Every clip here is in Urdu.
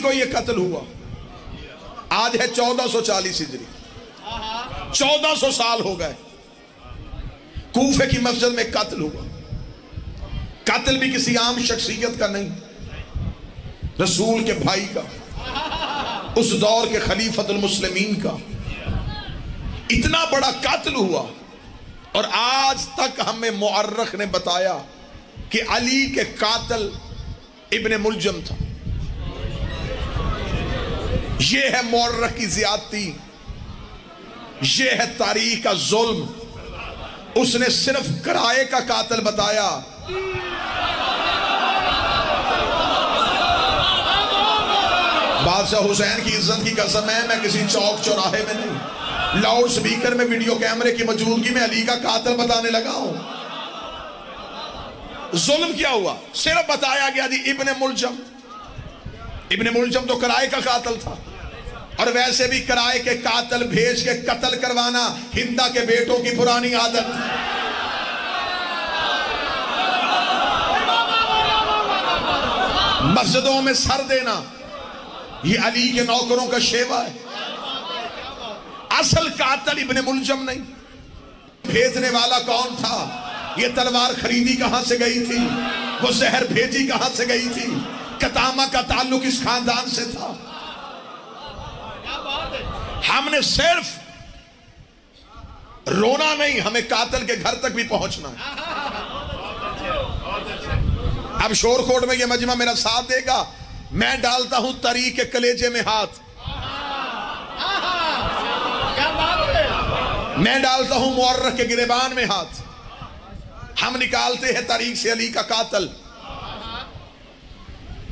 کو یہ قتل ہوا. آج ہے 1440 ہجری. 1400 سال ہو گئے. کوفے کی مسجد میں قتل ہوا. قتل بھی کسی عام شخصیت کا نہیں، رسول کے بھائی کا، اس دور کے خلیفۃ المسلمین کا. اتنا بڑا قتل ہوا اور آج تک ہمیں مورخ نے بتایا کہ علی کے قاتل ابن ملجم تھا. یہ ہے مورخ کی زیادتی، یہ ہے تاریخ کا ظلم. اس نے صرف کرائے کا قاتل بتایا. بادشاہ حسین کی عزت کی قسم ہے، میں کسی چوک چوراہے میں نہیں، لاؤڈ سپیکر میں ویڈیو کیمرے کی موجودگی میں علی کا قاتل بتانے لگا ہوں. ظلم کیا ہوا؟ صرف بتایا گیا جی ابن ملجم. ابن ملجم تو کرائے کا قاتل تھا، اور ویسے بھی کرائے کے قاتل بھیج کے قتل کروانا ہندا کے بیٹوں کی پرانی عادت. مسجدوں میں سر دینا یہ علی کے نوکروں کا شیوا ہے. اصل قاتل ابن ملجم نہیں. بھیجنے والا کون تھا؟ یہ تلوار خریدی کہاں سے گئی تھی؟ وہ زہر بھیجی کہاں سے گئی تھی؟ قطامہ کا تعلق اس خاندان سے تھا. ہم نے صرف رونا نہیں، ہمیں قاتل کے گھر تک بھی پہنچنا ہے. اب شور کوٹ میں یہ مجمع میرا ساتھ دے گا. میں ڈالتا ہوں طریق کے کلیجے میں ہاتھ، میں ڈالتا ہوں مورخ کے گریبان میں ہاتھ. ہم نکالتے ہیں تاریخ سے علی کا قاتل.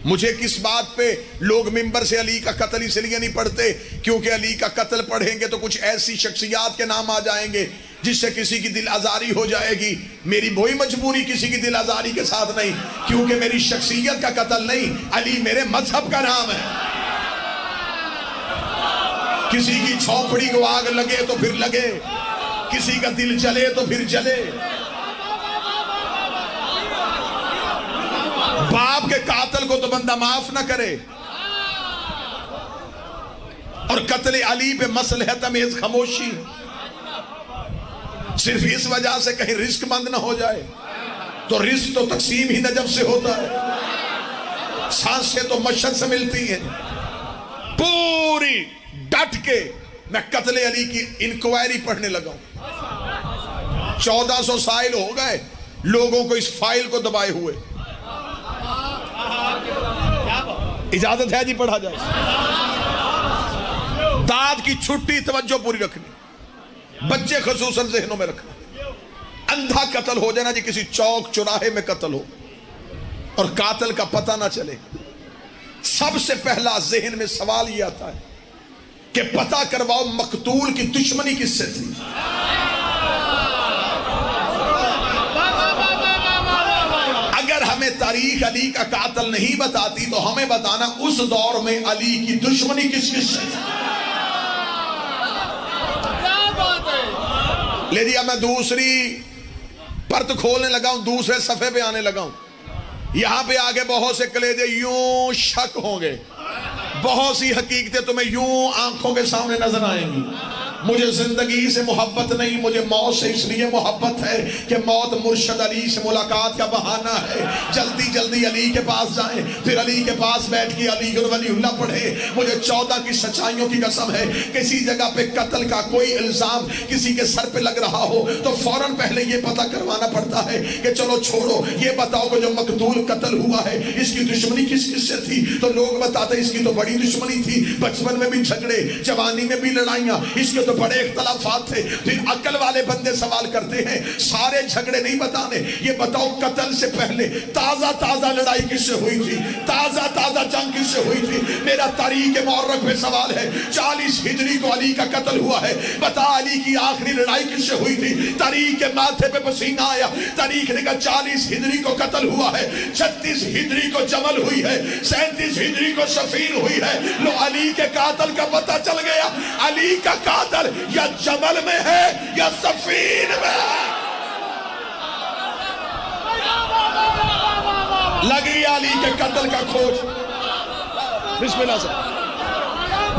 مجھے کس بات پہ لوگ منبر سے علی کا قتل اس لیے نہیں پڑھتے کیونکہ علی کا قتل پڑھیں گے تو کچھ ایسی شخصیات کے نام آ جائیں گے جس سے کسی کی دل آزاری ہو جائے گی. میری وہی مجبوری کسی کی دل آزاری کے ساتھ نہیں، کیونکہ میری شخصیت کا قتل نہیں، علی میرے مذہب کا نام ہے. کسی کی چھوپڑی کو آگ لگے تو پھر لگے، کسی کا دل جلے تو پھر جلے. باپ کے قاتل کو تو بندہ معاف نہ کرے. اور قتل علی پہ مصلحت امیز خاموشی، صرف اس وجہ سے کہیں رزق بند نہ ہو جائے. تو رزق تو تقسیم ہی نجف سے ہوتا ہے، سانسیں تو مشہد سے ملتی ہیں. پوری ڈٹ کے میں قتل علی کی انکوائری پڑھنے لگا ہوں. 1400 سائل ہو گئے لوگوں کو اس فائل کو دبائے ہوئے. اجازت ہے جی پڑھا جائے؟ داد کی چھٹی توجہ پوری رکھنی، بچے خصوصاً ذہنوں میں رکھنا. اندھا قتل ہو جانا جی، کسی چوک چوراہے میں قتل ہو اور قاتل کا پتہ نہ چلے. سب سے پہلا ذہن میں سوال یہ آتا ہے کہ پتہ کرواؤ مقتول کی دشمنی کس سے تھی. اگر ہمیں تاریخ علی کا قاتل نہیں بتاتی تو ہمیں بتانا اس دور میں علی کی دشمنی کس کس سے تھی. لے دیا میں دوسری پرت کھولنے لگا ہوں، دوسرے صفحے پہ آنے لگا ہوں. یہاں پہ آگے بہت سے کلیجے یوں شک ہوں گے، بہت سی حقیقتیں تمہیں یوں آنکھوں کے سامنے نظر آئیں گی. مجھے زندگی سے محبت نہیں، مجھے موت سے اس لیے محبت ہے کہ موت مرشد علی سے ملاقات کا بہانہ ہے. جلدی جلدی علی کے پاس جائیں، پھر علی کے پاس بیٹھ کے علی ولی اللہ پڑھے. مجھے 14 کی سچائیوں کی قسم ہے، کسی جگہ پہ قتل کا کوئی الزام کسی کے سر پہ لگ رہا ہو تو فوراً پہلے یہ پتہ کروانا پڑتا ہے کہ چلو چھوڑو، یہ بتاؤ کہ جو مقتول قتل ہوا ہے اس کی دشمنی کس کس سے تھی. تو لوگ بتاتے اس کی تو بڑی دشمنی تھی، بچپن میں بھی جھگڑے، جوانی میں بھی لڑائیاں، اس کے تو بڑے اختلافات تھے. پھر عقل والے بندے سوال کرتے ہیں سارے جھگڑے نہیں بتانے، یہ بتاؤ قتل سے پہلے تازہ لڑائی کس سے ہوئی تھی، تازہ جنگ کس سے ہوئی تھی. میرا تاریخ مورخ میں سوال ہے، 40 ہجری کو علی کا قتل ہوا ہے، بتا علی کی آخری لڑائی کس سے ہوئی تھی. تاریخ کے ماتھے پہ پسینہ آیا، تاریخ نے کہا 40 ہجری کو قتل ہوا ہے، 36 ہجری کو جمل ہوئی ہے، 37 ہجری کو صفین ہوئی ہے. لو علی کے قاتل کا پتہ چل گیا. علی کا قاتل یا جمل میں ہے یا صفین میں ہے. لگ گیا علی کے قتل کا کھوج. بسم اللہ سے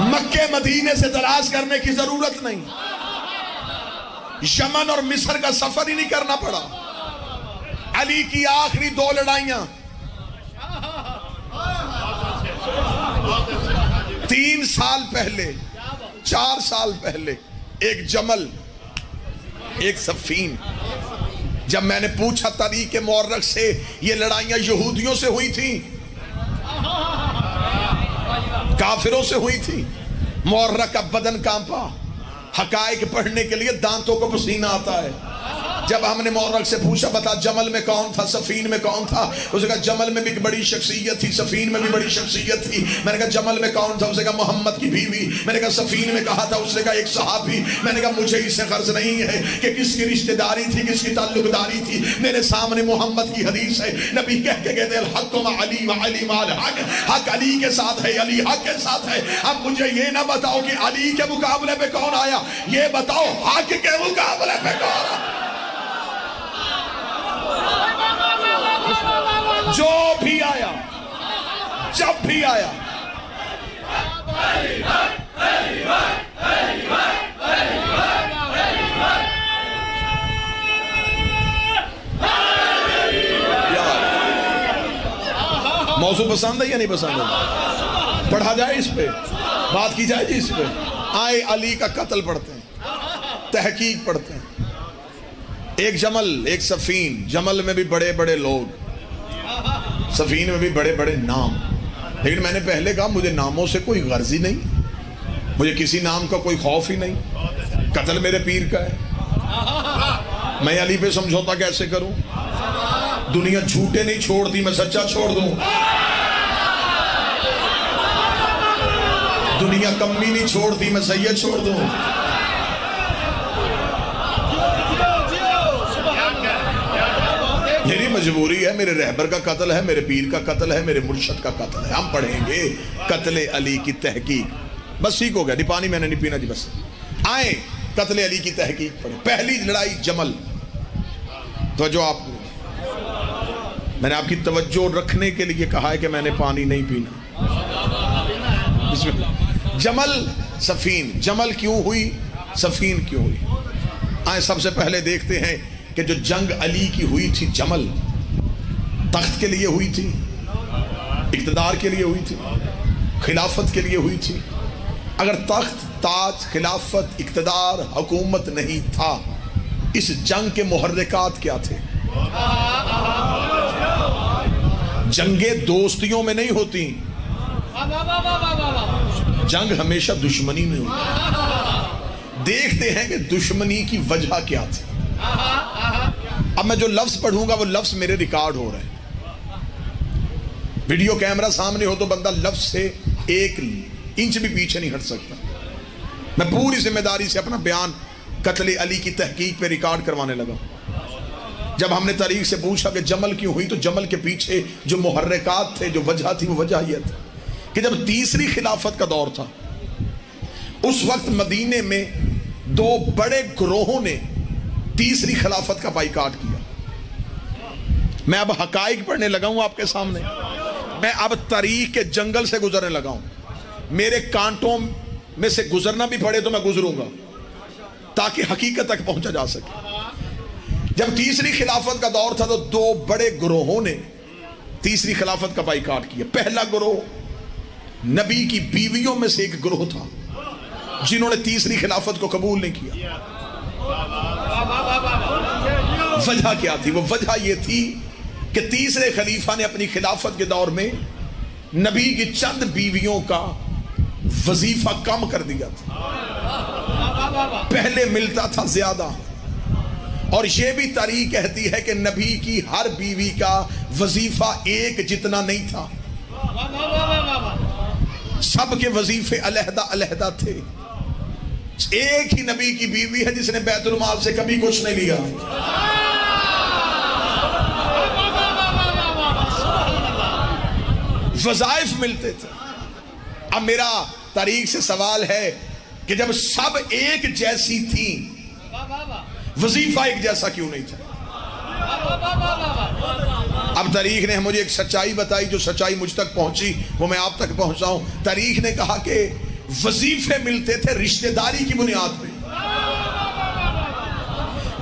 مکے مدینے سے تلاش کرنے کی ضرورت نہیں، یمن اور مصر کا سفر ہی نہیں کرنا پڑا۔ علی کی آخری 2 لڑائیاں 3 سال پہلے 4 سال پہلے، ایک جمل ایک صفین۔ جب میں نے پوچھا طریق مورخ سے یہ لڑائیاں یہودیوں سے ہوئی تھیں کافروں سے ہوئی تھی؟ مورخ کا بدن کانپا، حقائق پڑھنے کے لیے دانتوں کو پسینہ آتا ہے۔ جب ہم نے مورخ سے پوچھا بتا جمل میں کون تھا، سفین میں کون تھا؟ اس نے کہا جمل میں بھی ایک بڑی شخصیت تھی، سفین میں بھی بڑی شخصیت تھی۔ میں نے کہا جمل میں کون تھا؟ اس نے کہا محمد کی بیوی۔ میں نے کہا سفین میں کہا تھا؟ اس نے کہا ایک صحابی۔ میں نے کہا مجھے اس سے غرض نہیں ہے کہ کس کی رشتہ داری تھی، کس کی تعلق داری تھی، میرے سامنے محمد کی حدیث ہے۔ نبی کہہ کے کہتے ہیں الحق مع علی وعلی مع الحق، حق علی کے ساتھ ہے، علی حق کے ساتھ ہے۔ اب مجھے یہ نہ بتاؤ کہ علی کے مقابلے پہ کون آیا، یہ بتاؤ حق کے مقابلے پہ کون آیا۔ جو بھی آیا، جب بھی آیا، موضوع پسند ہے یا نہیں پسند ہے؟ پڑھا جائے اس پہ، بات کی جائے جی اس پہ۔ آئے علی کا قتل پڑھتے ہیں، تحقیق پڑھتے ہیں۔ ایک جمل ایک سفین، جمل میں بھی بڑے بڑے لوگ، سفین میں بھی بڑے بڑے نام۔ لیکن میں نے پہلے کہا مجھے ناموں سے کوئی غرض ہی نہیں، مجھے کسی نام کا کوئی خوف ہی نہیں، قتل میرے پیر کا ہے۔ میں علی پہ سمجھوتا کیسے کروں؟ دنیا جھوٹے نہیں چھوڑتی، میں سچا چھوڑ دوں؟ دنیا کمی نہیں چھوڑتی، میں سید چھوڑ دوں؟ میری مجبوری ہے، میرے رہبر کا قتل ہے، میرے پیر کا قتل ہے، میرے مرشد کا قتل ہے۔ ہم پڑھیں گے قتل علی کی تحقیق۔ بس ٹھیک ہو گیا، نہیں پانی میں نے نہیں پینا جی، بس آئیں قتل علی کی تحقیق پڑھیں۔ پہلی لڑائی جمل۔ توجہ آپ، میں نے آپ کی توجہ رکھنے کے لیے کہا ہے کہ میں نے پانی نہیں پینا۔ بسم اللہ۔ جمل سفین، جمل کیوں ہوئی، سفین کیوں ہوئی؟ آئیں سب سے پہلے دیکھتے ہیں کہ جو جنگ علی کی ہوئی تھی جمل، تخت کے لیے ہوئی تھی، اقتدار کے لیے ہوئی تھی، خلافت کے لیے ہوئی تھی۔ اگر تخت، تاج، خلافت، اقتدار، حکومت نہیں تھا، اس جنگ کے محرکات کیا تھے؟ جنگیں دوستیوں میں نہیں ہوتی، جنگ ہمیشہ دشمنی میں ہوتی۔ دیکھتے ہیں کہ دشمنی کی وجہ کیا تھی۔ اب میں جو لفظ پڑھوں گا وہ لفظ میرے ریکارڈ ہو رہے ہیں۔ ویڈیو کیمرہ سامنے ہو تو بندہ لفظ سے 1 انچ بھی پیچھے نہیں ہٹ سکتا۔ میں پوری ذمہ داری سے اپنا بیان قتل علی کی تحقیق پہ ریکارڈ کروانے لگا۔ جب ہم نے تاریخ سے پوچھا کہ جمل کیوں ہوئی، تو جمل کے پیچھے جو محرکات تھے، جو وجہ تھی، وہ وجہ یہ تھی کہ جب تیسری خلافت کا دور تھا، اس وقت مدینے میں 2 بڑے گروہوں نے تیسری خلافت کا بائیکاٹ کیا۔ میں اب حقائق پڑھنے لگا ہوں آپ کے سامنے، میں اب تاریخ کے جنگل سے گزرنے لگا ہوں۔ میرے کانٹوں میں سے گزرنا بھی پڑے تو میں گزروں گا تاکہ حقیقت تک پہنچا جا سکے۔ جب تیسری خلافت کا دور تھا تو 2 بڑے گروہوں نے تیسری خلافت کا بائیکاٹ کیا۔ پہلا گروہ نبی کی بیویوں میں سے ایک گروہ تھا جنہوں نے تیسری خلافت کو قبول نہیں کیا۔ وجہ کیا تھی؟ وہ وجہ یہ تھی کہ تیسرے خلیفہ نے اپنی خلافت کے دور میں نبی کی چند بیویوں کا وظیفہ کم کر دیا تھا، پہلے ملتا تھا زیادہ۔ اور یہ بھی تاریخ کہتی ہے کہ نبی کی ہر بیوی کا وظیفہ ایک جتنا نہیں تھا، سب کے وظیفے علیحدہ علیحدہ تھے۔ ایک ہی نبی کی بیوی ہے جس نے بیت المال سے کبھی کچھ نہیں لیا۔ وظائف ملتے تھے۔ اب میرا تاریخ سے سوال ہے کہ جب سب ایک جیسی تھی، وظیفہ ایک جیسا کیوں نہیں تھا؟ اب تاریخ نے مجھے ایک سچائی بتائی، جو سچائی مجھ تک پہنچی وہ میں آپ تک پہنچاؤں۔ تاریخ نے کہا کہ وظیفے ملتے تھے رشتہ داری کی بنیاد پہ،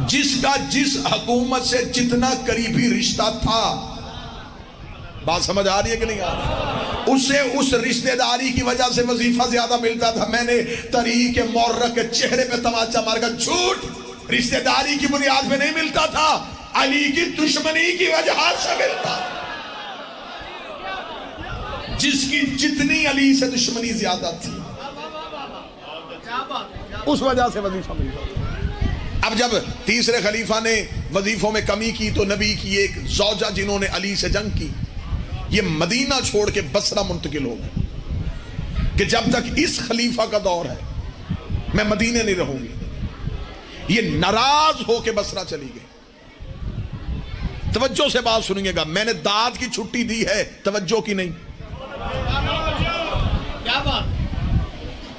جس کا جس حکومت سے جتنا قریبی رشتہ تھا، بات سمجھ آ رہی ہے کہ نہیں آ رہی، اسے اس رشتہ داری کی وجہ سے وظیفہ زیادہ ملتا تھا۔ میں نے تاریخ مورخ کے چہرے پہ تماچا مار کر، جھوٹ، رشتہ داری کی بنیاد پہ نہیں ملتا تھا، علی کی دشمنی کی وجہ سے ملتا، جس کی جتنی علی سے دشمنی زیادہ تھی اس وجہ سے وظیفہ ملتا۔ اب جب تیسرے خلیفہ نے وظیفوں میں کمی کی تو نبی کی ایک زوجہ جنہوں نے علی سے جنگ کی، یہ مدینہ چھوڑ کے بصرہ منتقل ہو گئے کہ جب تک اس خلیفہ کا دور ہے میں مدینے نہیں رہوں گی۔ یہ ناراض ہو کے بصرہ چلی گئی۔ توجہ سے بات سنیے گا، میں نے داد کی چھٹی دی ہے، توجہ کی نہیں۔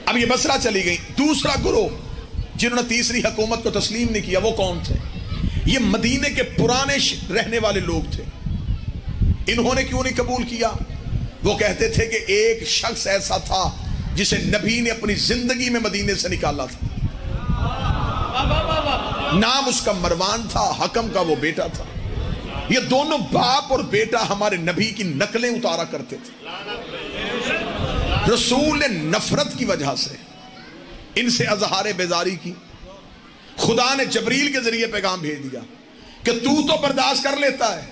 اب یہ بصرہ چلی گئی۔ دوسرا گروہ جنہوں نے تیسری حکومت کو تسلیم نہیں کیا وہ کون تھے؟ یہ مدینے کے پرانے رہنے والے لوگ تھے۔ انہوں نے کیوں نہیں قبول کیا؟ وہ کہتے تھے کہ ایک شخص ایسا تھا جسے نبی نے اپنی زندگی میں مدینے سے نکالا تھا، نام اس کا مروان تھا، حکم کا وہ بیٹا تھا۔ یہ دونوں باپ اور بیٹا ہمارے نبی کی نقلیں اتارا کرتے تھے۔ رسول نے نفرت کی وجہ سے ان سے اظہار بیزاری کی۔ خدا نے جبریل کے ذریعے پیغام بھیج دیا کہ تو برداشت کر لیتا ہے،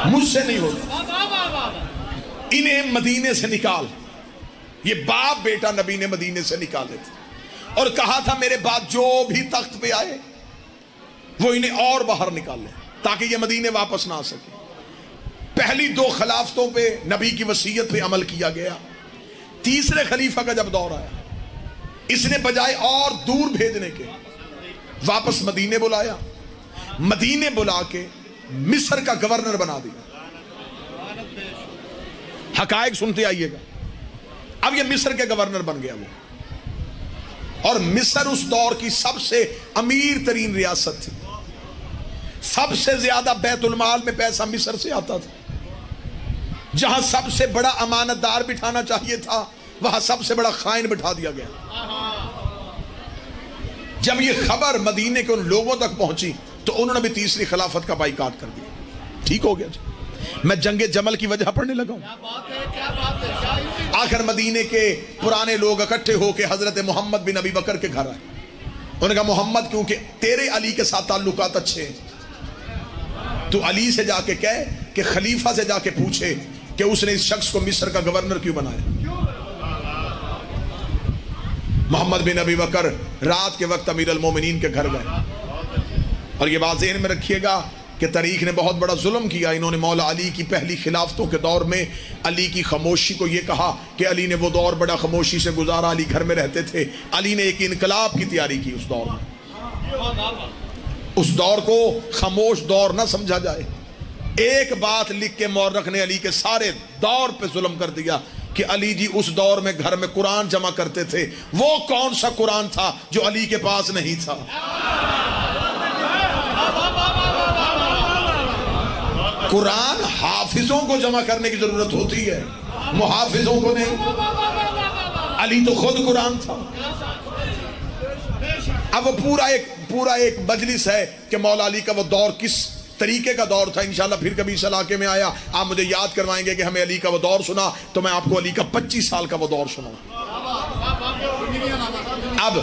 مجھ سے نہیں ہوتا، انہیں مدینے سے نکال۔ یہ باپ بیٹا نبی نے مدینے سے نکالے تھے اور کہا تھا میرے بعد جو بھی تخت پہ آئے وہ انہیں اور باہر نکالے تاکہ یہ مدینے واپس نہ آ سکے۔ پہلی دو خلافتوں پہ نبی کی وصیت پہ عمل کیا گیا۔ تیسرے خلیفہ کا جب دور آیا، اس نے بجائے اور دور بھیجنے کے واپس مدینے بلایا، مدینے بلا کے مصر کا گورنر بنا دیا۔ حقائق سنتے آئیے گا۔ اب یہ مصر کے گورنر بن گیا وہ، اور مصر اس دور کی سب سے امیر ترین ریاست تھی۔ سب سے زیادہ بیت المال میں پیسہ مصر سے آتا تھا۔ جہاں سب سے بڑا امانت دار بٹھانا چاہیے تھا وہاں سب سے بڑا خائن بٹھا دیا گیا۔ جب یہ خبر مدینے کے ان لوگوں تک پہنچی تو انہوں نے بھی تیسری خلافت کا بائیکاٹ کر دیا۔ ٹھیک ہو گیا جی۔ میں جنگ جمل کی وجہ پڑھنے لگا ہوں۔ آخر مدینے کے پرانے لوگ اکٹھے ہو کے حضرت محمد بن ابی بکر کے گھر آئے۔ انہوں نے کہا محمد کیونکہ تیرے علی کے ساتھ تعلقات اچھے ہیں، تو علی سے جا کے کہے کہ خلیفہ سے جا کے پوچھے کہ اس نے اس شخص کو مصر کا گورنر کیوں بنایا۔ محمد بن ابی بکر رات کے وقت امیر المومنین کے گھر گئے، اور یہ بات ذہن میں رکھیے گا کہ تاریخ نے بہت بڑا ظلم کیا۔ انہوں نے مولا علی کی پہلی خلافتوں کے دور میں علی کی خاموشی کو یہ کہا کہ علی نے وہ دور بڑا خاموشی سے گزارا، علی گھر میں رہتے تھے۔ علی نے ایک انقلاب کی تیاری کی اس دور میں۔ اس دور کو خاموش دور نہ سمجھا جائے۔ ایک بات لکھ کے مورخ نے علی کے سارے دور پہ ظلم کر دیا کہ علی جی اس دور میں گھر میں قرآن جمع کرتے تھے۔ وہ کون سا قرآن تھا جو علی کے پاس نہیں تھا؟ قرآن حافظوں کو جمع کرنے کی ضرورت ہوتی ہے، محافظوں کو نہیں۔ علی تو خود قرآن تھا۔ اب وہ پورا ایک مجلس ہے کہ مولا علی کا وہ دور کس طریقے کا دور تھا۔ انشاءاللہ پھر کبھی اس علاقے میں آیا آپ مجھے یاد کروائیں گے کہ ہمیں علی کا وہ دور سنا تو میں آپ کو علی کا 25 سال کا وہ دور سناؤں۔ اب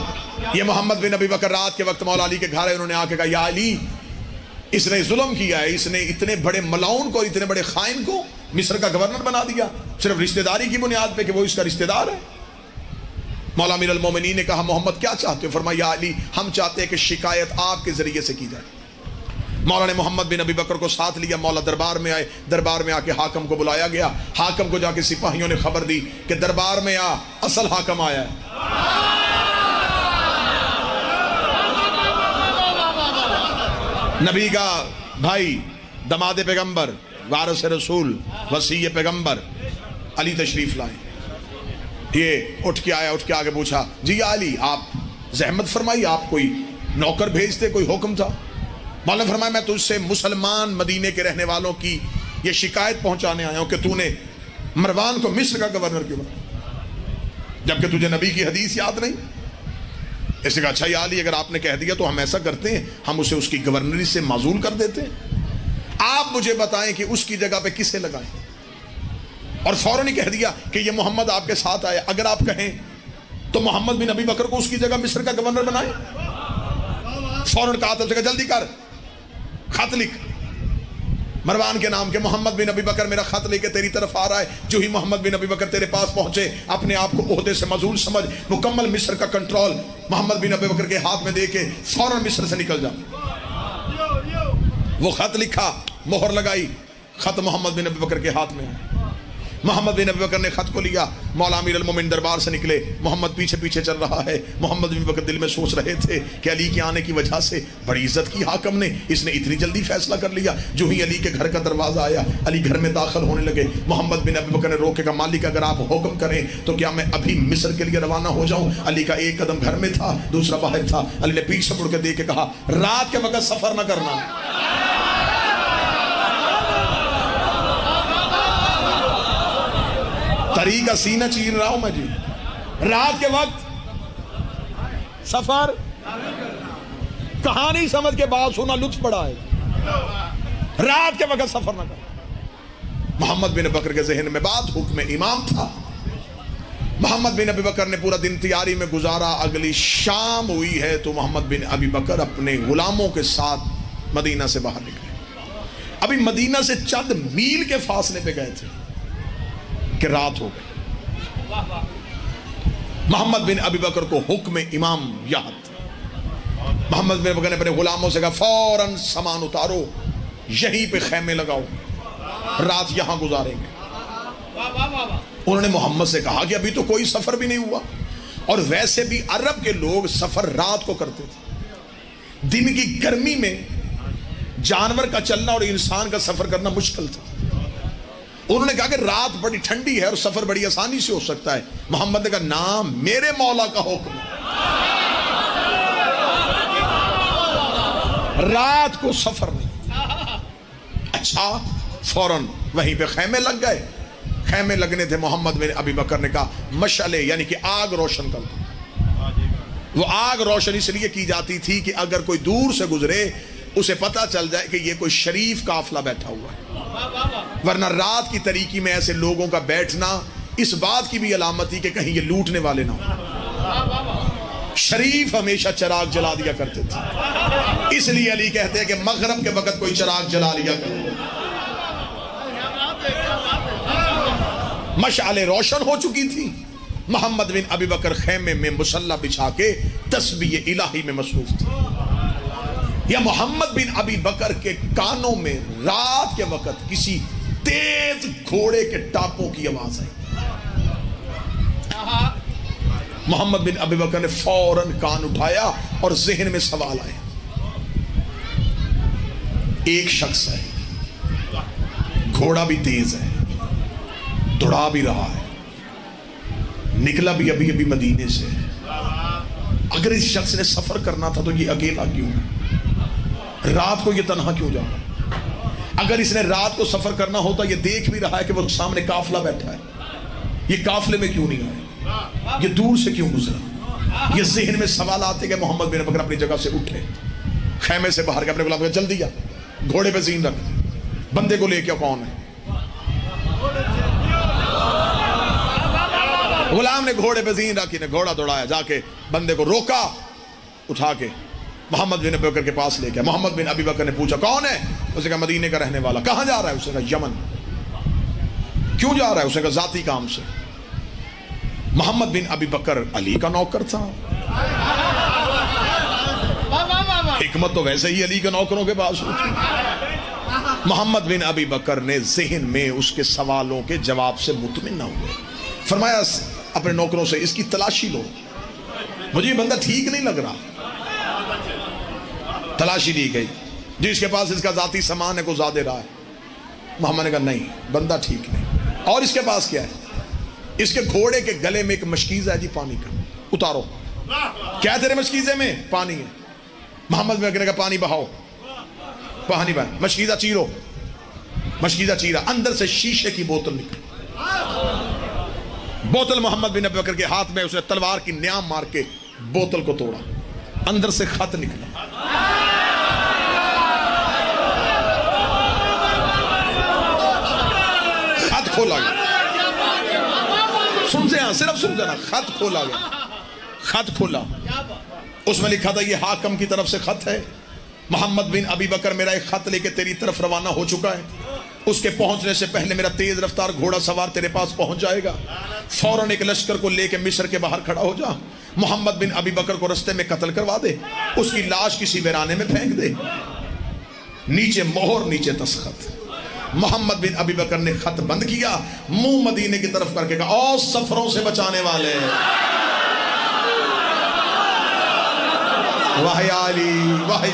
یہ محمد بن ابی بکر رات کے وقت مولا علی کے گھر ہے، انہوں نے آ کے کہا یا علی، اس نے ظلم کیا ہے، اس نے اتنے بڑے ملاؤن کو، اتنے بڑے خائن کو مصر کا گورنر بنا دیا صرف رشتہ داری کی بنیاد پہ کہ وہ اس کا رشتہ دار ہے۔ مولا امیر المومنین نے کہا محمد کیا چاہتے ہو؟ فرمایا یا علی، ہم چاہتے ہیں کہ شکایت آپ کے ذریعے سے کی جائے۔ مولا نے محمد بن ابی بکر کو ساتھ لیا، مولا دربار میں آئے، دربار میں آ کے حاکم کو بلایا گیا۔ حاکم کو جا کے سپاہیوں نے خبر دی کہ دربار میں اصل حاکم آیا ہے۔ نبی کا بھائی، دماد پیغمبر، وارث رسول، وصی پیغمبر علی تشریف لائے۔ یہ اٹھ کے آیا، اٹھ کے آگے پوچھا جی یا علی، آپ زحمت فرمائی، آپ کوئی نوکر بھیجتے، کوئی حکم تھا؟ مولا نے فرمایا میں تجھ سے مسلمان مدینے کے رہنے والوں کی یہ شکایت پہنچانے آیا ہوں کہ تو نے مروان کو مصر کا گورنر کیوں بنایا جبکہ تجھے نبی کی حدیث یاد نہیں. اس نے کہا اچھا یا علی اگر آپ نے کہہ دیا تو ہم ایسا کرتے ہیں ہم اسے اس کی گورنری سے معزول کر دیتے ہیں. آپ مجھے بتائیں کہ اس کی جگہ پہ کسے لگائیں. اور فوراً ہی کہہ دیا کہ یہ محمد آپ کے ساتھ آئے. اگر آپ کہیں تو محمد بن ابی بکر کو اس کی جگہ مصر کا گورنر بنائیں. فوراً قاتل سے کہا جلدی کر خط لکھ مروان کے نام کے محمد بن ابی بکر میرا خط لے کے تیری طرف آ رہا ہے. جو ہی محمد بن ابی بکر تیرے پاس پہنچے اپنے آپ کو عہدے سے معزول سمجھ مکمل مصر کا کنٹرول محمد بن ابی بکر کے ہاتھ میں دے کے فوراً مصر سے نکل جا. وہ خط لکھا مہر لگائی خط محمد بن ابی بکر کے ہاتھ میں ہے. محمد بن ابی بکر نے خط کو لیا. مولا امیر المومنین دربار سے نکلے. محمد پیچھے پیچھے چل رہا ہے. محمد بن ابی بکر دل میں سوچ رہے تھے کہ علی کے آنے کی وجہ سے بڑی عزت کی حاکم نے, اس نے اتنی جلدی فیصلہ کر لیا. جو ہی علی کے گھر کا دروازہ آیا علی گھر میں داخل ہونے لگے. محمد بن ابی بکر نے روکے کہا مالک اگر آپ حکم کریں تو کیا میں ابھی مصر کے لیے روانہ ہو جاؤں. علی کا ایک قدم گھر میں تھا دوسرا باہر تھا. علی نے پیچھے مڑ کے دیکھ کے کہا رات کے وقت سفر نہ کرنا. طریقہ سینہ چیر رہا ہوں میں جی. رات کے وقت سفر کہانی سمجھ کے بات سنا لطف پڑا ہے. رات کے وقت سفر نہ کرنا. محمد بن بکر کے ذہن میں بات حکم امام تھا. محمد بن ابی بکر نے پورا دن تیاری میں گزارا. اگلی شام ہوئی ہے تو محمد بن ابی بکر اپنے غلاموں کے ساتھ مدینہ سے باہر نکلے. ابھی مدینہ سے چند میل کے فاصلے پہ گئے تھے کہ رات ہو گئی. محمد بن ابی بکر کو حکم امام یاد. محمد بن ابی بکر نے اپنے غلاموں سے کہا فوراً سامان اتارو یہیں پہ خیمے لگاؤ رات یہاں گزاریں گے. انہوں نے محمد سے کہا کہ ابھی تو کوئی سفر بھی نہیں ہوا اور ویسے بھی عرب کے لوگ سفر رات کو کرتے تھے. دن کی گرمی میں جانور کا چلنا اور انسان کا سفر کرنا مشکل تھا. انہوں نے کہا کہ رات بڑی ٹھنڈی ہے اور سفر بڑی آسانی سے ہو سکتا ہے. محمد نے کہا نام میرے مولا کا حکم رات کو سفر نہیں. اچھا فوراً وہیں پہ خیمے لگ گئے. خیمے لگنے تھے. محمد بن ابی بکر نے کہا مشعلے یعنی کہ آگ روشن کر دو. وہ آگ روشن اس لیے کی جاتی تھی کہ اگر کوئی دور سے گزرے اسے پتا چل جائے کہ یہ کوئی شریف قافلہ بیٹھا ہوا ہے. ورنہ رات کی تاریکی میں ایسے لوگوں کا بیٹھنا اس بات کی بھی علامت تھی کہ کہیں یہ لوٹنے والے نہ ہوں. شریف ہمیشہ چراغ جلا دیا کرتے تھے. اس لیے علی کہتے ہیں کہ مغرب کے وقت کوئی چراغ جلا لیا کرو. مشعلیں روشن ہو چکی تھی. محمد بن ابی بکر خیمے میں مصلی بچھا کے تسبیح الہی میں مصروف تھے. یا محمد بن ابی بکر کے کانوں میں رات کے وقت کسی تیز گھوڑے کے ٹاپوں کی آواز آئی. محمد بن ابی بکر نے فوراً کان اٹھایا اور ذہن میں سوال آیا. ایک شخص ہے گھوڑا بھی تیز ہے دوڑا بھی رہا ہے نکلا بھی ابھی ابھی مدینے سے. اگر اس شخص نے سفر کرنا تھا تو یہ اکیلا کیوں رات کو یہ تنہا کیوں جا رہا. اگر اس نے رات کو سفر کرنا ہوتا یہ دیکھ بھی رہا ہے کہ وہ سامنے قافلہ بیٹھا ہے یہ قافلے میں کیوں نہیں آئے یہ دور سے کیوں گزرا. یہ ذہن میں سوال آتے کہ محمد بن بکر اپنی جگہ سے اٹھے خیمے سے باہر کے اپنے غلام کو جلدی جا گھوڑے پہ زین رکھ بندے کو لے کے کون ہے. غلام نے گھوڑے پہ زین رکھی نے گھوڑا دوڑایا جا کے بندے کو روکا اٹھا کے محمد بن ابی بکر کے پاس لے گیا. محمد بن ابی بکر نے پوچھا کون ہے. اسے کہا مدینے کا رہنے والا. کہاں جا رہا ہے. اسے کہا یمن. کیوں جا رہا ہے. اسے کہا ذاتی کام سے. محمد بن ابی بکر علی کا نوکر تھا. حکمت تو ویسے ہی علی کے نوکروں کے پاس ہوتی. محمد بن ابی بکر نے ذہن میں اس کے سوالوں کے جواب سے مطمئن نہ ہوئے. فرمایا اپنے نوکروں سے اس کی تلاشی لو مجھے یہ بندہ ٹھیک نہیں لگ رہا. تلاشی لی گئی. جس کے پاس اس کا ذاتی سامان ہے کو زیادہ رہا ہے. محمد نے کہا نہیں بندہ ٹھیک نہیں. اور اس کے پاس کیا ہے. اس کے گھوڑے کے گلے میں ایک مشکیزہ ہے جی پانی کا اتارو. کیا تیرے مشکیزے میں. پانی ہے. محمد بن بکر نے کہا پانی بہاؤ. پانی بھائی مشکیزہ چیرو، مشکیزہ چیرا، اندر سے شیشے کی بوتل نکلی، بوتل محمد بن ابی بکر کے ہاتھ میں، اس نے تلوار کی نیام مار کے بوتل کو توڑا، اندر سے خط نکلا، خط کھولا گیا، سنتے ہیں صرف سنتے نا، خط کھولا گیا، خط کھولا، اس میں لکھا تھا یہ حاکم کی طرف سے خط ہے، محمد بن ابی بکر میرا ایک خط لے کے تیری طرف روانہ ہو چکا ہے، اس کے پہنچنے سے پہلے میرا تیز رفتار گھوڑا سوار تیرے پاس پہنچ جائے گا، فوراً ایک لشکر کو لے کے مصر کے باہر کھڑا ہو جا، محمد بن ابی بکر کو رستے میں قتل کروا دے، اس کی لاش کسی ویرانے میں پھینک دے، نیچے مہر نیچے دستخط۔ محمد بن ابی بکر نے خط بند کیا، منہ مدینے کی طرف کر کے کہا او سفروں سے بچانے والے، واہ علی واہ،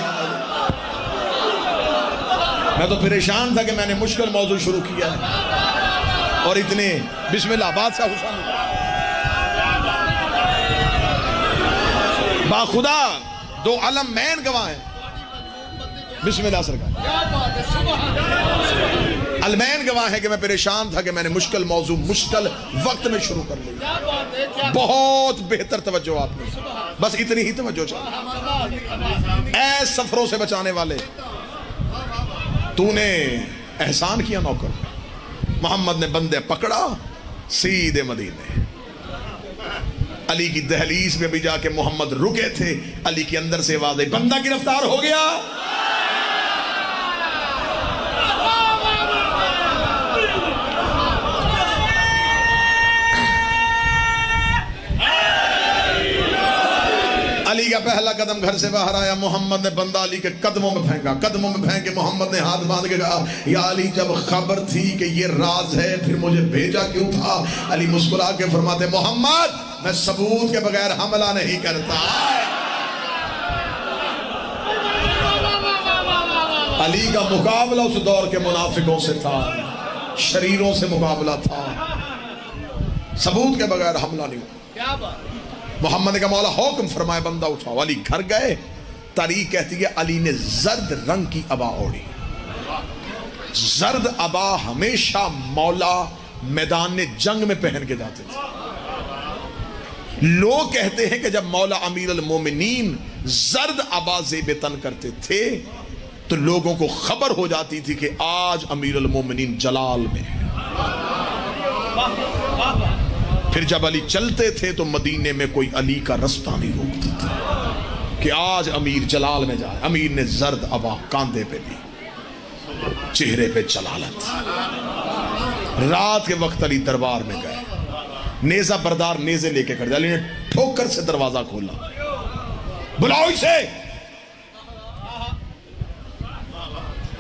میں تو پریشان تھا کہ میں نے مشکل موضوع شروع کیا ہے اور اتنے بسم اللہ بادشاہ حسین با خدا دو علم مین گواہ ہیں، بسم اللہ سرکار علمین گواہ ہیں کہ میں پریشان تھا کہ میں نے مشکل موضوع مشکل وقت میں شروع کر لیا، بہت بہتر توجہ آپ نے، بس اتنی ہی توجہ چاہیے۔ اے سفروں سے بچانے والے، تو نے احسان کیا نوکر، محمد نے بندے پکڑا سیدھے مدینے، علی کی دہلیز میں بھی جا کے محمد رکے تھے، علی کی اندر سے آواز آئی بندہ گرفتار ہو گیا، علی کا پہلا قدم گھر سے باہر آیا، محمد نے بندہ علی کے قدموں میں پھینکا، قدموں میں پھینک کے محمد نے ہاتھ باندھ کے کہا یا علی جب خبر تھی کہ یہ راز ہے پھر مجھے بھیجا کیوں تھا؟ علی مسکرا کے فرماتے محمد میں ثبوت کے بغیر حملہ نہیں کرتا۔ علی کا مقابلہ اس دور کے منافقوں سے تھا، شریروں سے مقابلہ تھا، ثبوت کے بغیر حملہ نہیں ہوا۔ محمد نے کہا مولا حکم فرمائے بندہ اٹھاؤ، علی گھر گئے، تاریخ کہتی ہے علی نے زرد رنگ کی عبا اوڑھی، زرد عبا ہمیشہ مولا میدان جنگ میں پہن کے جاتے تھے، لوگ کہتے ہیں کہ جب مولا امیر المومنین زرد عبا زیب تن کرتے تھے تو لوگوں کو خبر ہو جاتی تھی کہ آج امیر المومنین جلال میں ہے، پھر جب علی چلتے تھے تو مدینے میں کوئی علی کا رستہ نہیں روکتا تھا کہ آج امیر جلال میں جائے، امیر نے زرد عبا کاندھے پہ بھی، چہرے پہ جلالت، رات کے وقت علی دربار میں گئے، نیزہ بردار نیزے لے کے کھڑے، علی نے ٹھوکر سے دروازہ کھولا، بلاؤ اسے،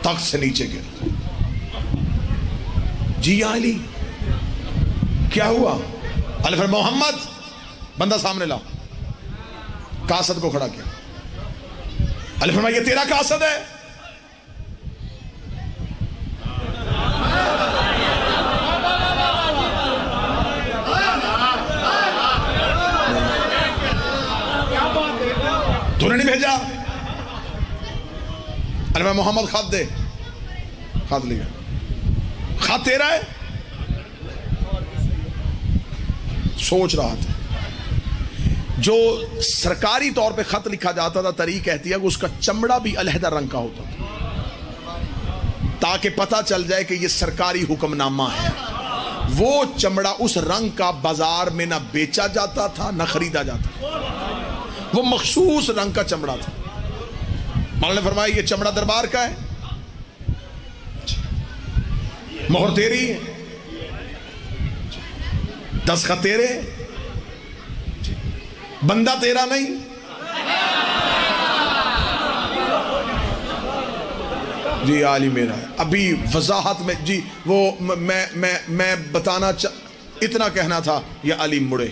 تخت سے نیچے گر، جی علی کیا ہوا؟ علی فرمایا محمد بندہ سامنے لاؤ، قاصد کو کھڑا کیا، علی فرمایا یہ تیرا قاصد ہے؟ تو نے نہیں بھیجا؟ علی فرمایا محمد خط دے، خط لیا، خط تیرا ہے؟ سوچ رہا تھا، جو سرکاری طور پہ خط لکھا جاتا تھا تاریخ کہتی ہے کہ اس کا چمڑا بھی علیحدہ رنگ کا ہوتا تھا تاکہ پتہ چل جائے کہ یہ سرکاری حکم نامہ ہے، وہ چمڑا اس رنگ کا بازار میں نہ بیچا جاتا تھا نہ خریدا جاتا تھا، وہ مخصوص رنگ کا چمڑا تھا۔ مولا نے فرمایا یہ چمڑا دربار کا ہے، مہر تیری ہے، دستخط تیرے، بندہ تیرا نہیں، جی علی میرا ہے۔ ابھی وضاحت میں جی وہ میں بتانا اتنا کہنا تھا، یہ علی مڑے،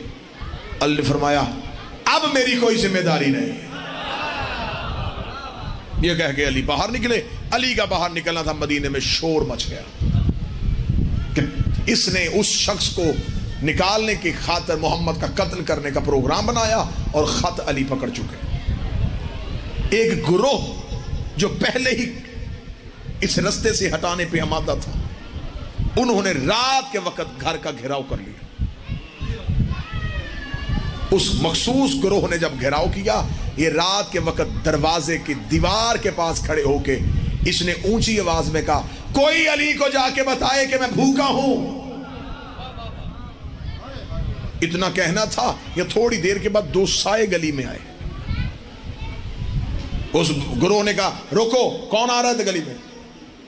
علی نے فرمایا اب میری کوئی ذمہ داری نہیں، یہ کہہ کے علی باہر نکلے۔ علی کا باہر نکلنا تھا، مدینے میں شور مچ گیا کہ اس نے اس شخص کو نکالنے کی خاطر محمد کا قتل کرنے کا پروگرام بنایا اور خط علی پکڑ چکے۔ ایک گروہ جو پہلے ہی اس رستے سے ہٹانے پہ آمادہ تھا، انہوں نے رات کے وقت گھر کا گھیراؤ کر لیا۔ اس مخصوص گروہ نے جب گھیراؤ کیا، یہ رات کے وقت دروازے کی دیوار کے پاس کھڑے ہو کے اس نے اونچی آواز میں کہا، کوئی علی کو جا کے بتائے کہ میں بھوکا ہوں۔ اتنا کہنا تھا، یہ تھوڑی دیر کے بعد 2 سائے گلی میں آئے۔ اس گروہ نے کہا، روکو، کون آ رہا ہے گلی میں؟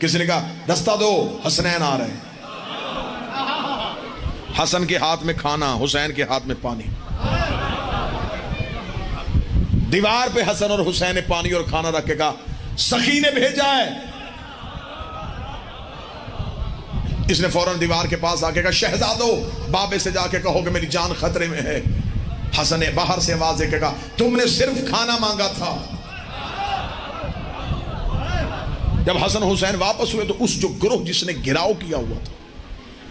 کسی نے کہا، رستہ دو، حسنین آ رہے ہیں۔ حسن کے ہاتھ میں کھانا، حسین کے ہاتھ میں پانی۔ دیوار پہ حسن اور حسین نے پانی اور کھانا رکھ کے کہا، سخی نے بھیجا ہے۔ اس نے فوراً دیوار کے پاس آ کے کہا، شہزادو، بابے سے جا کے کہو کہ میری جان خطرے میں ہے۔ حسن نے باہر سے آواز دے کے کہا، تم نے صرف کھانا مانگا تھا۔ جب حسن حسین واپس ہوئے تو اس جو گروہ جس نے گھیراؤ کیا ہوا تھا،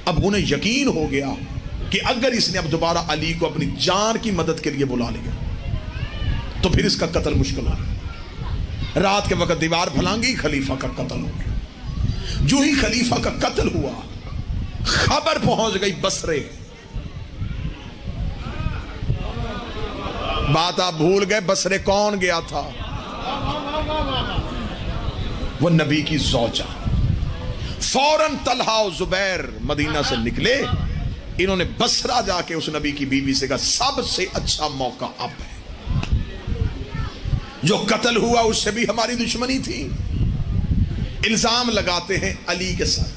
اب انہیں یقین ہو گیا کہ اگر اس نے اب دوبارہ علی کو اپنی جان کی مدد کے لیے بلا لیا تو پھر اس کا قتل مشکل ہوگا۔ رات کے وقت دیوار پھلانگی، خلیفہ کا قتل ہو گیا۔ جو ہی خلیفہ کا قتل ہوا، خبر پہنچ گئی بصرے۔ بات آپ بھول گئے، بصرے کون گیا تھا؟ وہ نبی کی زوجہ۔ فوراً طلحہ و زبیر مدینہ سے نکلے، انہوں نے بصرہ جا کے اس نبی کی بیوی سے کہا، سب سے اچھا موقع اب ہے۔ جو قتل ہوا اس سے بھی ہماری دشمنی تھی۔ الزام لگاتے ہیں علی کے ساتھ،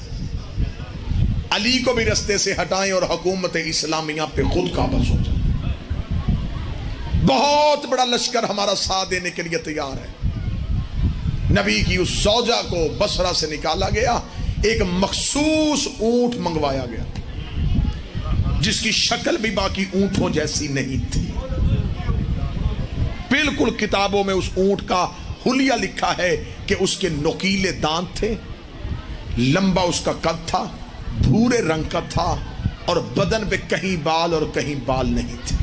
علی کو بھی رستے سے ہٹائیں اور حکومت اسلامیہ پہ خود قابض ہو جائے۔ بہت بڑا لشکر ہمارا ساتھ دینے کے لیے تیار ہے۔ نبی کی اس زوجہ کو بصرہ سے نکالا گیا، ایک مخصوص اونٹ منگوایا گیا جس کی شکل بھی باقی اونٹوں جیسی نہیں تھی۔ بالکل کتابوں میں اس اونٹ کا حلیہ لکھا ہے کہ اس کے نوکیلے دانت تھے، لمبا اس کا قد تھا، بھورے رنگ کا تھا، اور بدن پہ کہیں بال اور کہیں بال نہیں تھے۔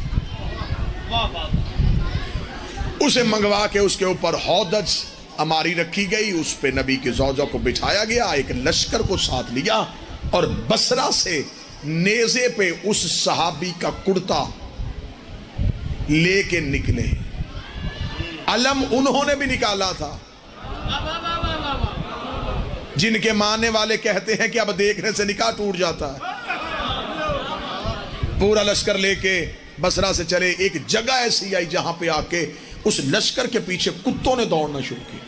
اسے منگوا کے اس کے اوپر ہودج اماری رکھی گئی، اس پہ نبی کی زوجہ کو بٹھایا گیا، ایک لشکر کو ساتھ لیا اور بصرہ سے نیزے پہ اس صحابی کا کرتا لے کے نکلے۔ علم انہوں نے بھی نکالا تھا جن کے ماننے والے کہتے ہیں کہ اب دیکھنے سے نکاح ٹوٹ جاتا ہے۔ پورا لشکر لے کے بصرہ سے چلے، ایک جگہ ایسی آئی جہاں پہ آ کے اس لشکر کے پیچھے کتوں نے دوڑنا شروع کیا۔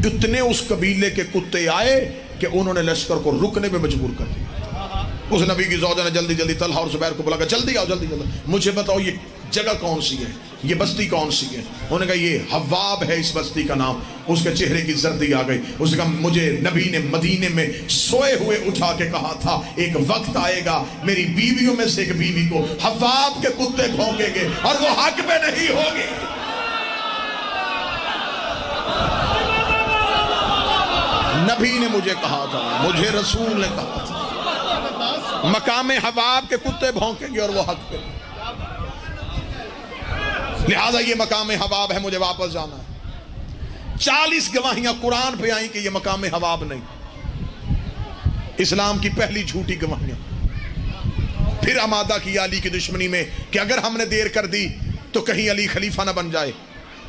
اتنے اس قبیلے کے کتے آئے کہ انہوں نے لشکر کو رکنے پہ مجبور کر دیا۔ اس نبی کی زوجہ نے جلدی جلدی طلحہ اور زبیر کو بلا کر، جلدی آؤ، جلدی جلدی، مجھے بتاؤ یہ جگہ کون سی ہے، یہ بستی کون سی ہے؟ انہوں نے کہا یہ حواب ہے اس بستی کا نام۔ اس کے چہرے کی زردی آ گئی۔ اس نے کہا مجھے نبی نے مدینے میں سوئے ہوئے اٹھا کے کہا تھا ایک وقت آئے گا میری بیویوں میں سے ایک بیوی کو حواب کے کتے بھونکیں گے اور وہ حق پہ نہیں ہوگی۔ نبی نے مجھے کہا تھا، مجھے رسول نے کہا تھا، مقام حواب کے کتے بھونکیں گے اور وہ حق پہ نہیں۔ لہذا یہ مقام حواب ہے، مجھے واپس جانا ہے۔ 40 گواہیاں قرآن پہ آئیں کہ یہ مقام حواب نہیں۔ اسلام کی پہلی جھوٹی گواہیاں۔ پھر آمادہ کیا علی کی دشمنی میں کہ اگر ہم نے دیر کر دی تو کہیں علی خلیفہ نہ بن جائے،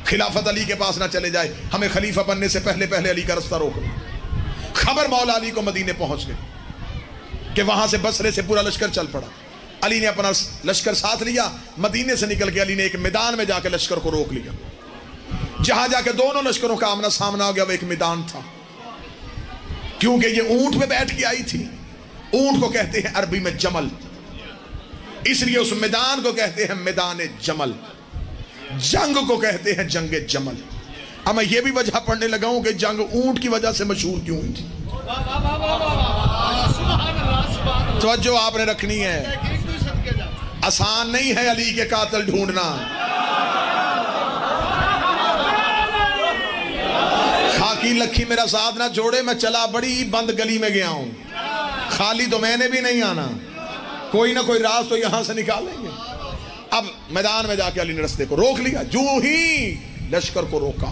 خلافت علی کے پاس نہ چلے جائے، ہمیں خلیفہ بننے سے پہلے پہلے علی کا رستہ روکنا۔ خبر مولا علی کو مدینے پہنچ گئی کہ وہاں سے بصرے سے پورا لشکر چل پڑا۔ علی نے اپنا لشکر ساتھ لیا، مدینے سے نکل کے علی نے ایک میدان میں جا کے لشکر کو روک لیا۔ جہاں جا کے دونوں لشکروں کا آمنا سامنا ہو گیا وہ ایک میدان تھا، کیونکہ یہ اونٹ پہ بیٹھ کے آئی تھی۔ اونٹ کو کہتے ہیں عربی میں جمل، اس لیے اس میدان کو کہتے ہیں میدان جمل، جنگ کو کہتے ہیں جنگ جمل۔ اب میں یہ بھی وجہ پڑھنے لگا ہوں کہ جنگ اونٹ کی وجہ سے مشہور کیوں ہوئی تھی۔ توجہ آپ نے رکھنی ہے، آسان نہیں ہے علی کے قاتل ڈھونڈنا۔ خاکی لکھی میرا ساتھ نہ چھوڑے، میں چلا بڑی بند گلی میں گیا ہوں، خالی تو میں نے بھی نہیں آنا، کوئی نہ کوئی راز تو یہاں سے نکالیں گے۔ اب میدان میں جا کے علی نے رستے کو روک لیا، جو ہی لشکر کو روکا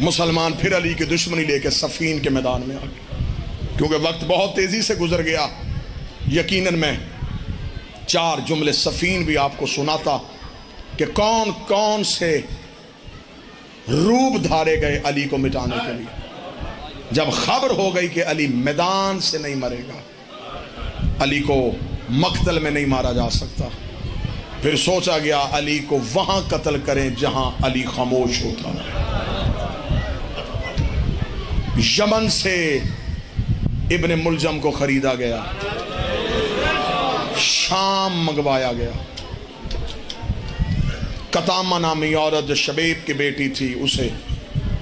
مسلمان پھر علی کی دشمنی لے کے صفین کے میدان میں آ گئے، کیونکہ وقت بہت تیزی سے گزر گیا۔ یقیناً میں 4 جملے صفین بھی آپ کو سناتا کہ کون کون سے روپ دھارے گئے علی کو مٹانے کے لیے۔ جب خبر ہو گئی کہ علی میدان سے نہیں مرے گا، علی کو مقتل میں نہیں مارا جا سکتا، پھر سوچا گیا علی کو وہاں قتل کریں جہاں علی خاموش ہوتا ہے۔ یمن سے ابن ملجم کو خریدا گیا، شام منگوایا گیا۔ قطامہ نامی عورت جو شبیب کی بیٹی تھی، اسے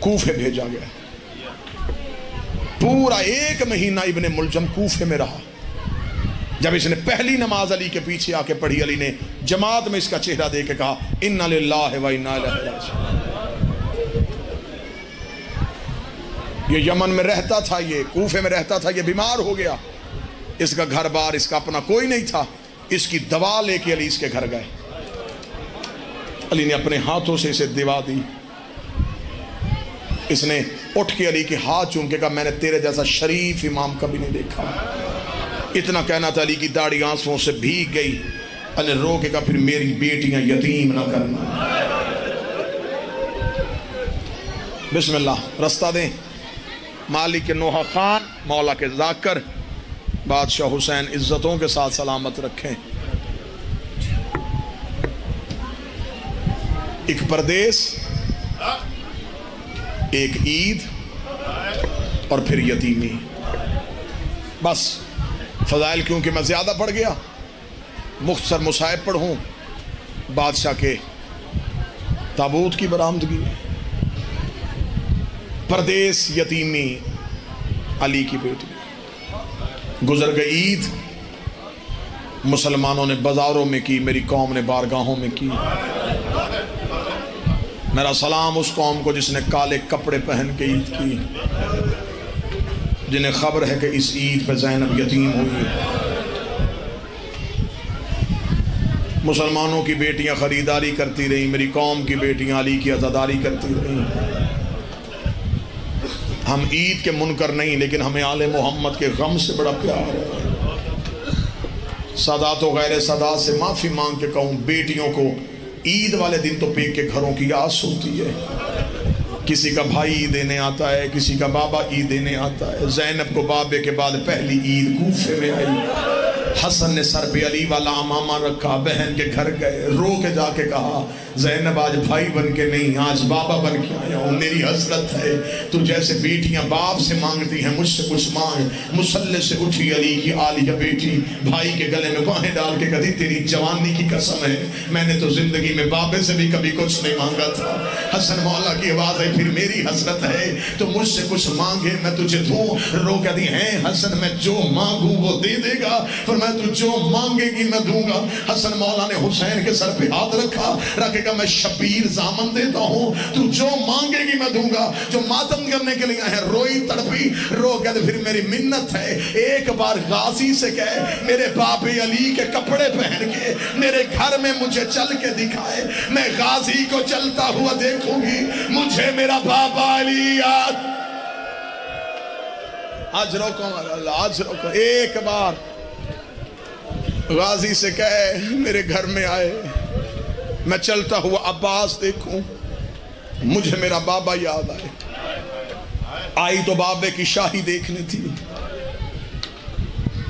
کوفے بھیجا گیا۔ پورا 1 مہینہ ابن ملجم کوفے میں رہا۔ جب اس نے پہلی نماز علی کے پیچھے آ کے پڑھی، علی نے جماعت میں اس کا چہرہ دیکھ کے کہا انا للہ و انا الیہ راجعون۔ یہ یمن میں رہتا تھا، یہ کوفے میں رہتا تھا، یہ بیمار ہو گیا، اس کا گھر بار، اس کا اپنا کوئی نہیں تھا۔ اس کی دوا لے کے علی اس کے گھر گئے۔ علی نے اپنے ہاتھوں سے اسے دوا دی۔ اس نے اٹھ کے علی کے ہاتھ چوم کے کہا میں نے تیرے جیسا شریف امام کبھی نہیں دیکھا۔ اتنا کہنا تھا، علی کی داڑھی آنسوں سے بھیگ گئی۔ علی رو کے کہا پھر میری بیٹیاں یتیم نہ کرنا۔ بسم اللہ، رستہ دیں۔ مالک نوحہ خان، مولا کے ذاکر، بادشاہ حسین عزتوں کے ساتھ سلامت رکھیں۔ ایک پردیس، ایک عید، اور پھر یتیمی۔ بس فضائل کیونکہ میں زیادہ پڑھ گیا، مختصر مصائب پڑھوں۔ بادشاہ کے تابوت کی برآمدگی، پردیس، یتیمی، علی کی بیٹی۔ گزر گئی عید، مسلمانوں نے بازاروں میں کی، میری قوم نے بارگاہوں میں کی۔ میرا سلام اس قوم کو جس نے کالے کپڑے پہن کے عید کی، جنہیں خبر ہے کہ اس عید پہ زینب یتیم ہوئی۔ مسلمانوں کی بیٹیاں خریداری کرتی رہیں، میری قوم کی بیٹیاں علی کی عزاداری کرتی رہیں۔ ہم عید کے منکر نہیں، لیکن ہمیں آل محمد کے غم سے بڑا پیار ہے۔ سادات و غیر سادات سے معافی مانگ کے کہوں، بیٹیوں کو عید والے دن تو پیک کے گھروں کی آس ہوتی ہے۔ کسی کا بھائی عید دینے آتا ہے، کسی کا بابا عید دینے آتا ہے۔ زینب کو بابے کے بعد پہلی عید کوفے میں آئی۔ حسن نے سر پہ علی والا امامہ رکھا، بہن کے گھر گئے، رو کے جا کے کہا زینب آج بھائی بن کے نہیں، آج بابا بن کے آیا ہوں۔ میری حسرت ہے تو جیسے بیٹیاں باپ سے مانگتی ہیں، مجھ سے کچھ مانگ۔ مصلی سے اٹھی علی کی عالیہ بیٹی، بھائی کے گلے میں باہیں ڈال کے کہتی تیری جوانی کی قسم ہے، میں نے تو زندگی میں بابے سے بھی کبھی کچھ نہیں مانگا تھا۔ حسن مولا کی آواز ہے پھر میری حسرت ہے تو مجھ سے کچھ مانگے میں تجھے دوں۔ رو کہتی ہیں حسن میں جو مانگوں وہ دے دے گا، پر میں تو جو مانگے گی میں دوں گا۔ حسن مولا نے حسین کے سر پہ ہاتھ رکھا، رکھے گا میں شبیر زامن دیتا ہوں، تو جو مانگے گی میں دوں گا۔ جو ماتم کرنے کے لیے ہے روئی تڑپی، رو کہتے پھر میری منت ہے ایک بار غازی سے کہے میرے باپ علی کے کپڑے پہن کے میرے گھر میں مجھے چل کے دکھائے، میں غازی کو چلتا ہوا دیکھوں گی، مجھے میرا بابا علی یاد۔ آج روکو ایک بار غازی سے کہے میرے گھر میں آئے، میں چلتا ہوا عباس دیکھوں، مجھے میرا بابا یاد آئے۔ آئی تو بابے کی شاہی دیکھنی تھی،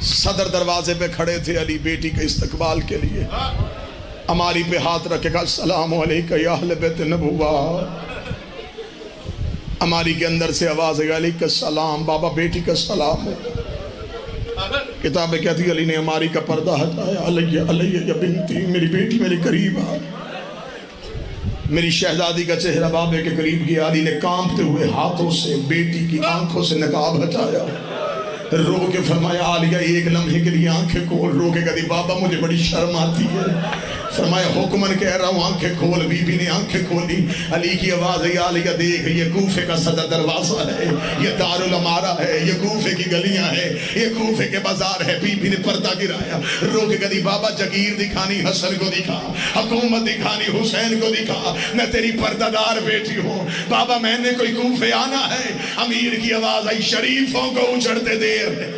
صدر دروازے پہ کھڑے تھے علی بیٹی کے استقبال کے لیے۔ اماری پہ ہاتھ رکھے گا السلام علیکم یا اہل بیت نبوہ۔ اماری کے اندر سے آواز ہے علیکم السلام، بابا بیٹی کا سلام ہے۔ کتابیں کہتی علی نے اماری کا پردہ ہٹایا، علیہ یا بنتی، میری بیٹی میرے قریب آ۔ میری شہزادی کا چہرہ بابے کے قریب گیا، علی نے کانپتے ہوئے ہاتھوں سے بیٹی کی آنکھوں سے نقاب ہٹایا، رو کے فرمایا عالیہ ایک لمحے کے لیے آنکھیں کھول۔ رو کے کہتی بابا مجھے بڑی شرم آتی ہے، فرمایا حکمن کہہ رہا ہوں آنکھیں کھول، بی بی نے آنکھیں کھولی، علی کی آواز ہے، یا علی دیکھ یہ کوفے کا صدر دروازہ ہے، یہ دار الامارہ ہے، یہ کوفے کی گلیاں ہیں، یہ کوفے کے بازار ہے۔ بی بی نے پردہ گرایا، رو کے کہتی بابا جگیر دکھانی حسن کو دکھا، حکومت دکھانی حسین کو دکھا، میں تیری پردہ دار بیٹی ہوں بابا، میں نے کوئی کوفے آنا ہے۔ امیر کی آواز آئی شریفوں کو اجڑتے دیر ہے،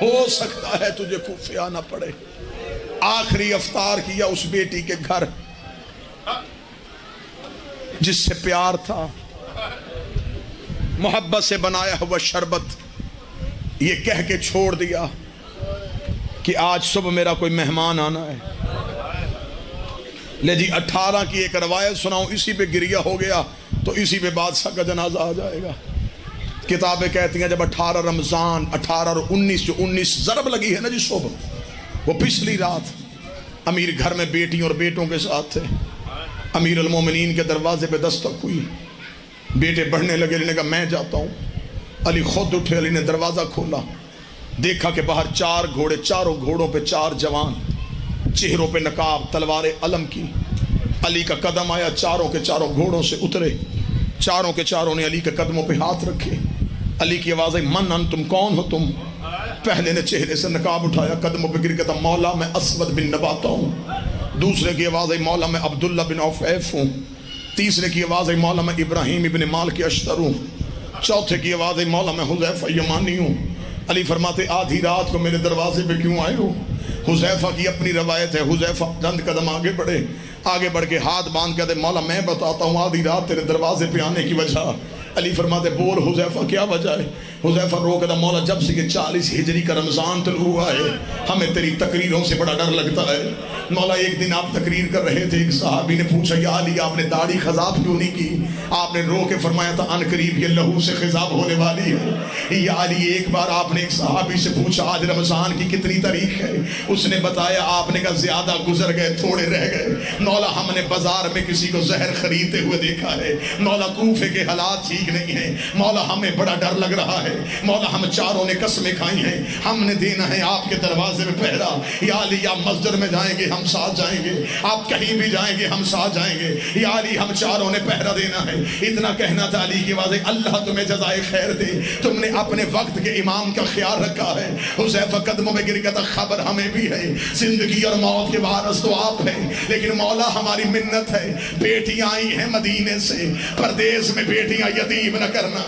ہو سکتا ہے تجھے کوفے آنا پڑے۔ آخری افطار کیا اس بیٹی کے گھر جس سے پیار تھا، محبت سے بنایا ہوا شربت، یہ کہہ کے چھوڑ دیا کہ آج صبح میرا کوئی مہمان آنا ہے۔ لے جی 18 کی ایک روایت سناؤں، اسی پہ گریہ ہو گیا تو اسی پہ بادشاہ کا جنازہ آ جائے گا۔ کتابیں کہتی ہیں جب 18 رمضان 18 اور 19 جو 19 ضرب لگی ہے نا جی صبح، وہ پچھلی رات امیر گھر میں بیٹیوں اور بیٹوں کے ساتھ تھے۔ امیر المومنین کے دروازے پہ دستک ہوئی، بیٹے بڑھنے لگے، علی نے کہا میں جاتا ہوں۔ علی خود اٹھے، علی نے دروازہ کھولا، دیکھا کہ باہر 4 گھوڑے، چاروں گھوڑوں پہ 4 جوان، چہروں پہ نقاب، تلواریں علم کی۔ علی کا قدم آیا، چاروں کے چاروں گھوڑوں سے اترے، چاروں کے چاروں نے علی کے قدموں پہ ہاتھ رکھے۔ علی کی آواز آئی من انتم، کون ہو تم؟ پہلے نے چہرے سے نقاب اٹھایا، قدموں پہ گر کے کہتا مولا میں اسود بن نباتا ہوں۔ دوسرے کی آواز آئی مولا میں عبداللہ بن عوف ہوں۔ تیسرے کی آواز آئی مولا میں ابراہیم ابن مالک اشتر ہوں۔ چوتھے کی آواز آئی مولا میں حذیفہ یمانی ہوں۔ علی فرماتے آدھی رات کو میرے دروازے پہ کیوں آئے ہو؟ حذیفہ کی اپنی روایت ہے، حذیفہ چند قدم آگے بڑھے، آگے بڑھ کے ہاتھ باندھ کے مولا میں بتاتا ہوں آدھی رات تیرے دروازے پہ آنے کی وجہ۔ علی فرماتے بول حذیفہ کیا وجہ ہے؟ حذیفہ رو کہتا مولا جب سے کہ 40 ہجری کا رمضان طلوع ہوا ہے ہمیں تیری تقریروں سے بڑا ڈر لگتا ہے۔ مولا ایک دن آپ تقریر کر رہے تھے، ایک صحابی نے پوچھا یا علی آپ نے داڑھی خضاب کیوں نہیں کی؟ آپ نے رو کے فرمایا تھا ان قریب یہ لہو سے خضاب ہونے والی ہے۔ یا علی ایک بار آپ نے ایک صحابی سے پوچھا آج رمضان کی کتنی تاریخ ہے؟ اس نے بتایا، آپ نے کہا زیادہ گزر گئے تھوڑے رہ گئے۔ مولا ہم نے بازار میں کسی کو زہر خریدتے ہوئے دیکھا ہے، مولا کوفے کے حالات ٹھیک نہیں ہیں، مولا ہمیں بڑا ڈر لگ رہا ہے، مولا ہم چاروں نے قسمیں کھائی ہیں، ہم نے دینا ہے آپ کے دروازے میں پہرا۔ یا علی آپ مسجد میں جائیں گے ہم ساتھ جائیں گے، آپ کہیں بھی جائیں گے ہم ساتھ جائیں گے، یا علی ہم چاروں نے پہرا دینا ہے۔ اتنا کہنا تھا علی کی آواز اللہ تمہیں جزائے خیر دے، تم نے اپنے وقت کے امام کا خیال رکھا ہے۔ حذیفہ قدموں میں گر گیا تھا خبر ہمیں بھی ہے، زندگی اور موت کے وارث تو آپ ہیں، لیکن مولا ہماری منت ہے بیٹیاں آئی ہیں مدینے سے، پردیس میں بیٹیاں یتیم نہ کرنا۔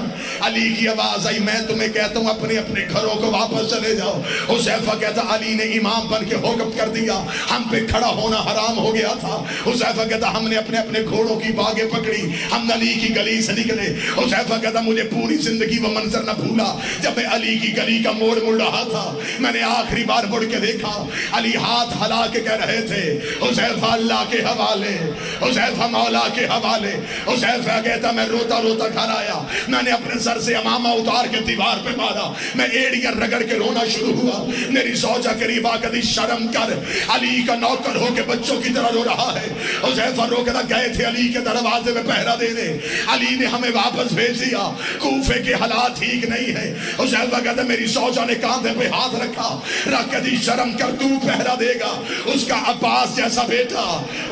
علی کی آواز آئی میں تمہیں کہتا ہوں اپنے اپنے گھروں کو واپس چلے جاؤ۔ حذیفہ کہتا علی نے امام بن کے حکم کر دیا، ہم پہ کھڑا ہونا حرام ہو گیا تھا۔ حذیفہ کہتا ہم نے اپنے اپنے گھوڑوں کی باگیں پکڑی، ہم علی کی گلی سے نکلے۔ حذیفہ کہتا مجھے پوری زندگی وہ منظر نہ بھولا جب میں علی کی گلی کا موڑ مڑ رہا تھا، میں نے آخری بار مڑ کے دیکھا علی ہاتھ ہلا کے کہہ رہے تھے حذیفہ اللہ کے حوالے، حذیفہ مولا کے حوالے۔ حذیفہ کہتا میں روتا روتا گھر آیا، میں نے اپنے سر سے امامہ اتار کے دیوار پہ مارا، میں ایڑیاں رگڑ کے رونا شروع ہوا۔ میری زوجہ قریب آ کے شرم کر، علی کا نوکر ہو کے بچوں کی طرح رو رہا ہے۔ حذیفہ رو کے گئے تھے علی کے دروازے میں پہرا دینے، علی نے ہمیں واپس بھیج دیا، کوفے کے حالات ٹھیک نہیں ہے۔ حذیفہ کہتا میری زوجہ نے کاندھے پہ ہاتھ رکھا، رکھ کے دی شرم کر تو پہرا دے گا، اس کا عباس جیسا بیٹا،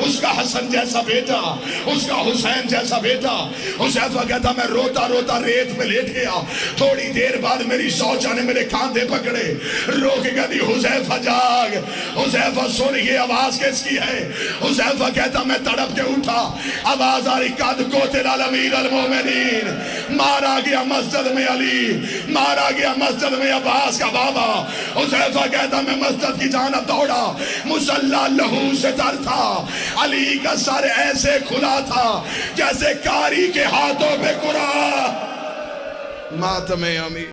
اس کا حسن جیسا بیٹا، اس کا حسین جیسا بیٹا۔ حذیفہ کہتا میں روتا روتا ریت میں لیٹ گیا، تھوڑی دیر بعد میری زوجہ نے میرے کاندھے پکڑے، رو کے کہتی حذیفہ جاگ۔ حذیفہ سن یہ آواز کس کی ہے؟ حذیفہ کہتا میں تڑپ کے اٹھا، آواز آ رہی قد قتل الامیر المومنین، مارا گیا مسجد میں علی، مارا گیا مسجد میں عباس کا بابا۔ حذیفہ کہتا میں مسجد کی جانب دوڑا، مصلی لہو سے تر تھا، علی کا سر ایسے کھلا تھا جیسے کاری کے ہاتھوں پہ قرآن۔ ماتم امیر